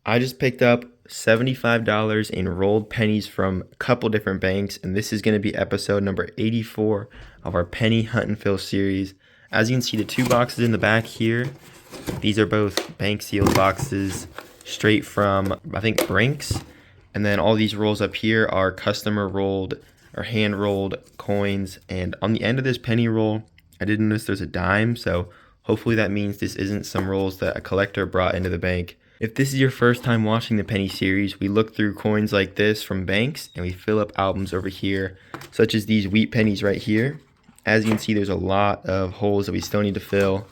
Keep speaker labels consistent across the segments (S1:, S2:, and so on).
S1: I just picked up $75 in rolled pennies from a couple different banks, and this is going to be episode number 84 of our penny hunt and fill series. As you can see, the two boxes in the back here, these are both bank sealed boxes straight from, I think, Brinks. And then all these rolls up here are customer rolled or hand rolled coins. And on the end of this penny roll, I did notice there's a dime, so hopefully that means this isn't some rolls that a collector brought into the bank. If this is your first time watching the penny series, we look through coins like this from banks and we fill up albums over here, such as these wheat pennies right here. As you can see, there's a lot of holes that we still need to fill.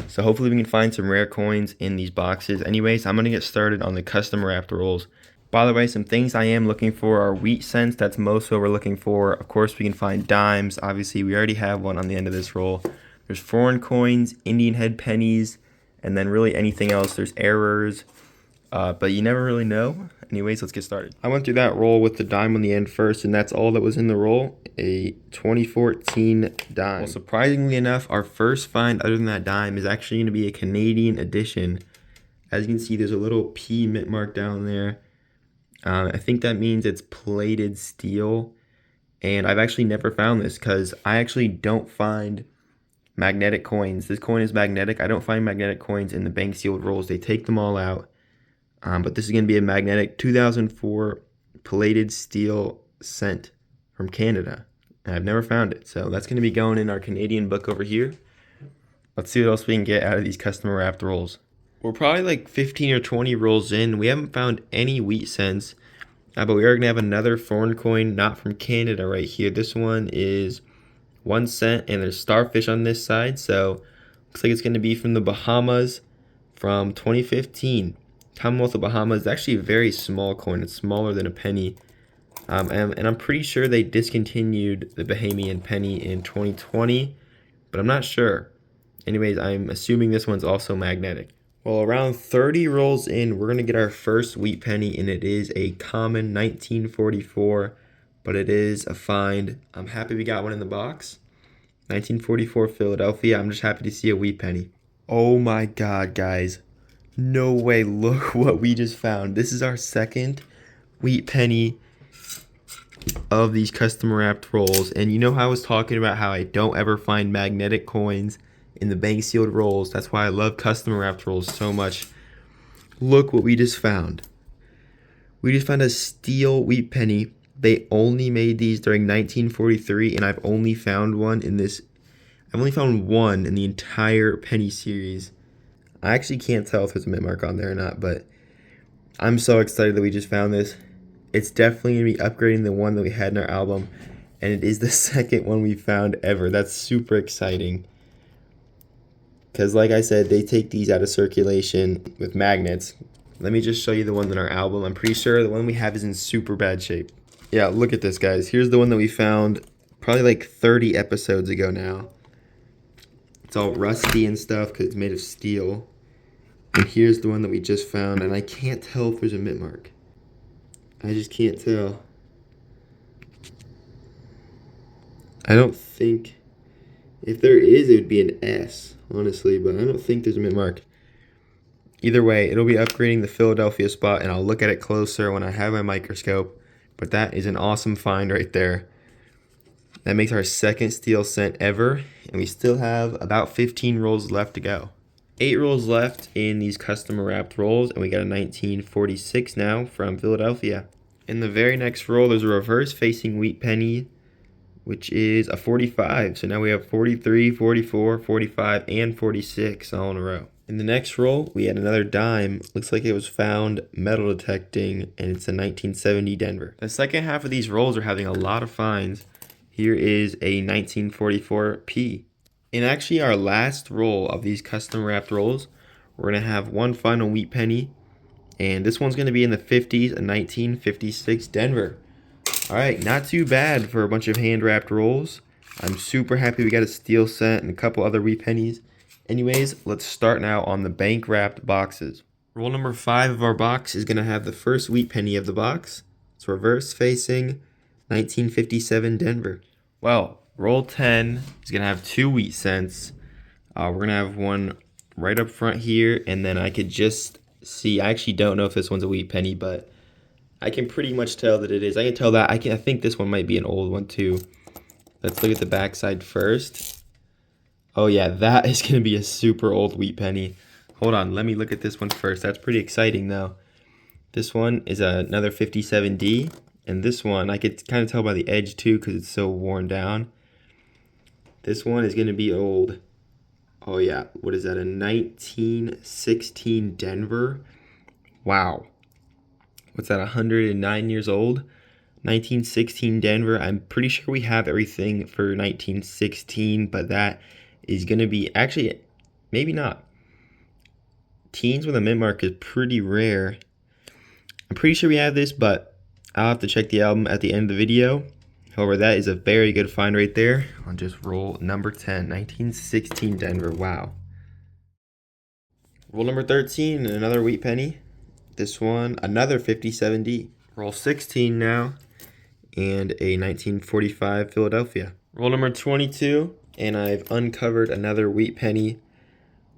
S1: So hopefully we can find some rare coins in these boxes. Anyways, I'm going to get started on the custom wrapped rolls. By the way, some things I am looking for are wheat cents. That's most what we're looking for. Of course, we can find dimes. Obviously, we already have one on the end of this roll. There's foreign coins, Indian head pennies, and then really anything else. There's errors, but you never really know. Anyways, let's get started. I went through that roll with the dime on the end first, and that's all that was in the roll, a 2014 dime. Well, surprisingly enough, our first find other than that dime is actually going to be a Canadian edition. As you can see, there's a little P mint mark down there. I think that means it's plated steel, and I've actually never found this because I actually don't find magnetic coins. This coin is magnetic. I don't find magnetic coins in the bank sealed rolls. They take them all out. But this is going to be a magnetic 2004 plated steel cent from Canada. And I've never found it. So that's going to be going in our Canadian book over here. Let's see what else we can get out of these custom wrapped rolls. We're probably like 15 or 20 rolls in. We haven't found any wheat cents. But we are going to have another foreign coin, not from Canada right here. This one is 1 cent, and there's starfish on this side. So looks like it's going to be from the Bahamas from 2015. Commonwealth of Bahamas is actually a very small coin. It's smaller than a penny. And I'm pretty sure they discontinued the Bahamian penny in 2020, but I'm not sure. Anyways, I'm assuming this one's also magnetic. Well, around 30 rolls in, we're going to get our first wheat penny, and it is a common 1944, but it is a find. I'm happy we got one in the box. 1944 Philadelphia. I'm just happy to see a wheat penny. Oh my God, guys. No way, look what we just found. This is our second wheat penny of these custom wrapped rolls. And you know how I was talking about how I don't ever find magnetic coins in the bank sealed rolls? That's why I love custom wrapped rolls so much. Look what we just found. We just found a steel wheat penny. They only made these during 1943, and I've only found one in this. I've only found one in the entire penny series. I actually can't tell if there's a mint mark on there or not, but I'm so excited that we just found this. It's definitely going to be upgrading the one that we had in our album, and it is the second one we found ever. That's super exciting. Because like I said, they take these out of circulation with magnets. Let me just show you the one in our album. I'm pretty sure the one we have is in super bad shape. Yeah, look at this, guys. Here's the one that we found probably like 30 episodes ago now. It's all rusty and stuff because it's made of steel. And here's the one that we just found, and I can't tell if there's a mint mark. I just can't tell. I don't think... If there is, it would be an S, honestly, but I don't think there's a mint mark. Either way, it'll be upgrading the Philadelphia spot, and I'll look at it closer when I have my microscope. But that is an awesome find right there. That makes our second steel cent ever, and we still have about 15 rolls left to go. 8 rolls left in these custom wrapped rolls, and we got a 1946 now from Philadelphia. In the very next roll, there's a reverse facing wheat penny, which is a 45. So now we have 43, 44, 45, and 46 all in a row. In the next roll, we had another dime. Looks like it was found metal detecting, and it's a 1970 Denver. The second half of these rolls are having a lot of finds. Here is a 1944 P. In actually our last roll of these custom wrapped rolls, we're going to have one final wheat penny, and this one's going to be in the 50s, a 1956 Denver. All right, not too bad for a bunch of hand wrapped rolls. I'm super happy we got a steel cent and a couple other wheat pennies. Anyways, let's start now on the bank wrapped boxes. Roll number 5 of our box is going to have the first wheat penny of the box. It's reverse facing 1957 Denver. Well, roll 10 is going to have 2 wheat cents. We're going to have one right up front here, and then I could just see. I actually don't know if this one's a wheat penny, but I can pretty much tell that it is. I can tell that. I think this one might be an old one too. Let's look at the backside first. Oh yeah, that is going to be a super old wheat penny. Hold on, let me look at this one first. That's pretty exciting though. This one is another 57D, and this one I could kind of tell by the edge too because it's so worn down. This one is going to be old. Oh yeah, what is that, a 1916 Denver? Wow. What's that, 109 years old? 1916 Denver. I'm pretty sure we have everything for 1916, but that is going to be, actually, maybe not. Teens with a mint mark is pretty rare. I'm pretty sure we have this, but I'll have to check the album at the end of the video. However, that is a very good find right there. I'll just roll number 10, 1916 Denver. Wow. Roll number 13, another wheat penny. This one, another 57D. Roll 16 now, and a 1945 Philadelphia. Roll number 22, and I've uncovered another wheat penny.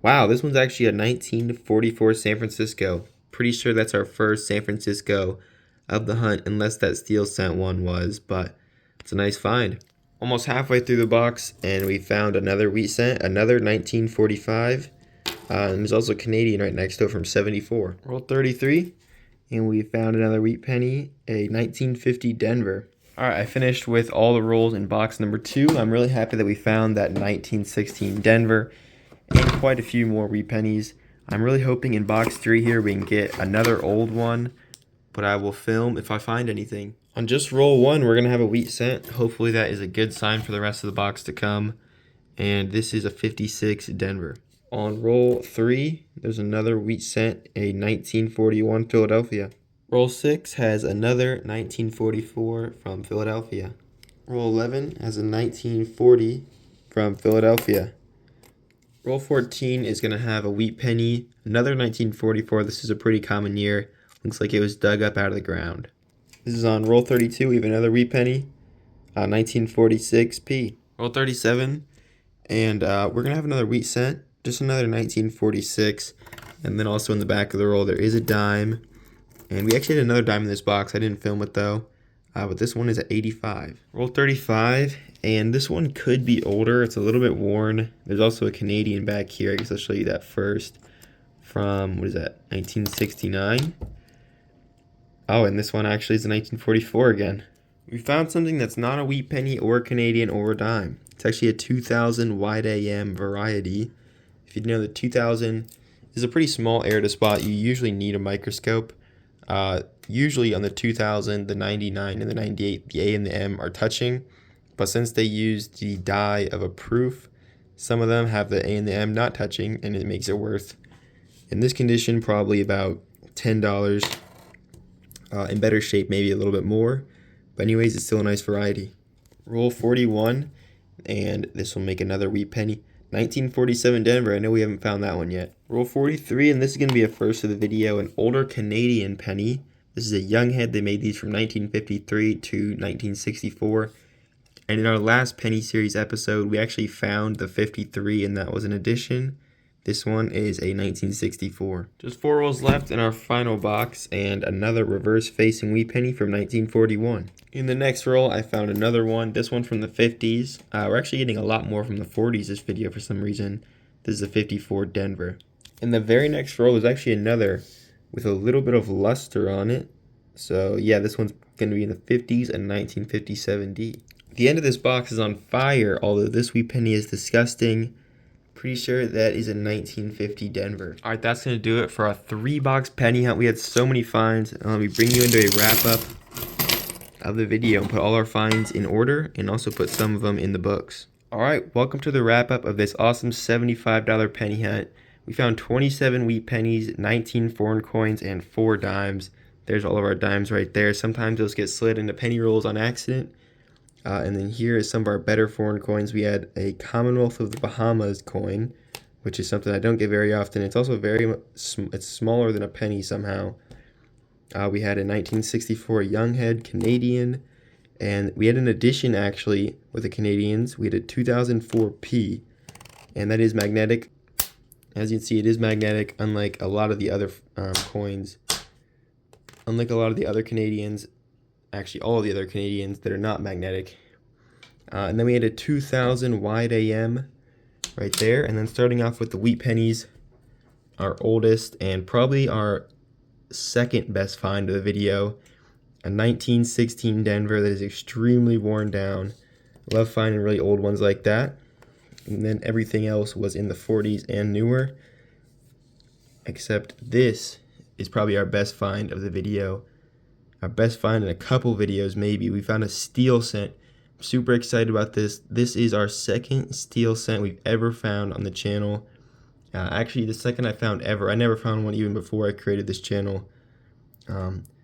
S1: Wow, this one's actually a 1944 San Francisco. Pretty sure that's our first San Francisco of the hunt, unless that steel cent one was, but it's a nice find. Almost halfway through the box, and we found another wheat cent, another 1945. And there's also Canadian right next to it from 74. Roll 33, and we found another wheat penny, a 1950 Denver. All right, I finished with all the rolls in box number 2. I'm really happy that we found that 1916 Denver and quite a few more wheat pennies. I'm really hoping in box 3 here we can get another old one, but I will film if I find anything. On just roll 1, we're going to have a wheat cent. Hopefully that is a good sign for the rest of the box to come. And this is a 56 Denver. On roll 3, there's another wheat cent, a 1941 Philadelphia. Roll 6 has another 1944 from Philadelphia. Roll 11 has a 1940 from Philadelphia. Roll 14 is going to have a wheat penny, another 1944. This is a pretty common year. Looks like it was dug up out of the ground. This is on roll 32. We have another wheat penny, 1946p. Roll 37, and we're going to have another wheat cent, just another 1946. And then also in the back of the roll, there is a dime. And we actually had another dime in this box. I didn't film it though. But this one is at 85. Roll 35, and this one could be older. It's a little bit worn. There's also a Canadian back here. I guess I'll show you that first. From, what is that, 1969? Oh, and this one actually is a 1944 again. We found something that's not a wheat penny or a Canadian or a dime. It's actually a 2000 wide AM variety. If you know, the 2000 is a pretty small area to spot. You usually need a microscope. Usually on the 2000, the 99, and the 98, the A and the M are touching. But since they used the die of a proof, some of them have the A and the M not touching, and it makes it worth, in this condition, probably about $10. In better shape, maybe a little bit more. But anyways, it's still a nice variety. Roll 41, and this will make another wheat penny. 1947 Denver. I know we haven't found that one yet. Roll 43, and this is going to be a first of the video, an older Canadian penny. This is a young head. They made these from 1953 to 1964. And in our last penny series episode, we actually found the 53, and that was an addition. This one is a 1964. Just 4 rolls left in our final box, and another reverse-facing wheat penny from 1941. In the next roll, I found another one. This one from the 50s. We're actually getting a lot more from the 40s this video for some reason. This is a 54 Denver. In the very next roll, there's actually another with a little bit of luster on it. So yeah, this one's going to be in the 50s and 1957D. The end of this box is on fire, although this wheat penny is disgusting. Pretty sure that is a 1950 Denver. All right, that's going to do it for our 3-box penny hunt. We had so many finds. Let me bring you into a wrap-up of the video and put all our finds in order and also put some of them in the books. All right, welcome to the wrap-up of this awesome $75 penny hunt. We found 27 wheat pennies, 19 foreign coins, and 4 dimes. There's all of our dimes right there. Sometimes those get slid into penny rolls on accident. And then here is some of our better foreign coins. We had a Commonwealth of the Bahamas coin, which is something I don't get very often. It's also it's smaller than a penny somehow. We had a 1964 Younghead Canadian, and we had an addition actually with the Canadians. We had a 2004 P, and that is magnetic. As you can see, it is magnetic, unlike a lot of the other coins. Unlike a lot of the other Canadians, actually all of the other Canadians that are not magnetic. And then we had a 2000 wide AM right there. And then starting off with the wheat pennies, our oldest and probably our second best find of the video, a 1916 Denver that is extremely worn down. Love finding really old ones like that. And then everything else was in the 40s and newer, except this is probably our best find of the video. Our best find in a couple videos maybe. We found a steel cent. I'm super excited about this. This is our second steel cent we've ever found on the channel. Actually, the second I found ever. I never found one even before I created this channel.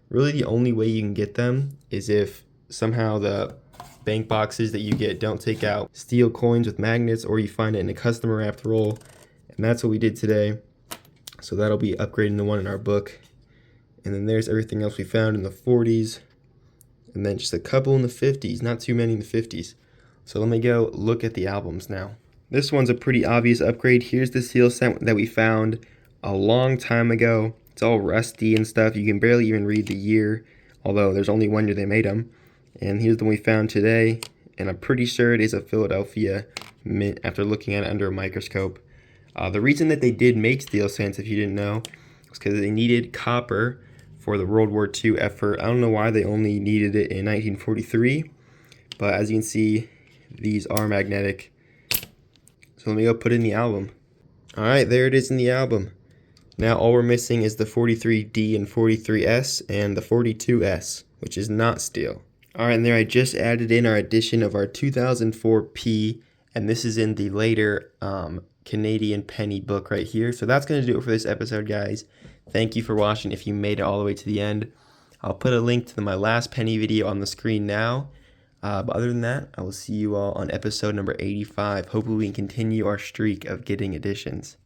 S1: Really the only way you can get them is if somehow the bank boxes that you get don't take out steel coins with magnets, or you find it in a custom wrapped roll. And that's what we did today. So that'll be upgrading the one in our book. And then there's everything else we found in the 40s. And then just a couple in the 50s, not too many in the 50s. So let me go look at the albums now. This one's a pretty obvious upgrade. Here's the steel cent that we found a long time ago. It's all rusty and stuff. You can barely even read the year, although there's only 1 year they made them. And here's the one we found today, and I'm pretty sure it is a Philadelphia mint after looking at it under a microscope. The reason that they did make steel cents, if you didn't know, was because they needed copper for the World War II effort. I don't know why they only needed it in 1943, but as you can see, these are magnetic. So let me go put it in the album. Alright, there it is in the album. Now all we're missing is the 43D and 43S and the 42S, which is not steel. Alright, and there I just added in our edition of our 2004 P, and this is in the later Canadian penny book right here. So that's going to do it for this episode, guys. Thank you for watching if you made it all the way to the end. I'll put a link to my last penny video on the screen now. But other than that, I will see you all on episode number 85. Hopefully we can continue our streak of getting editions.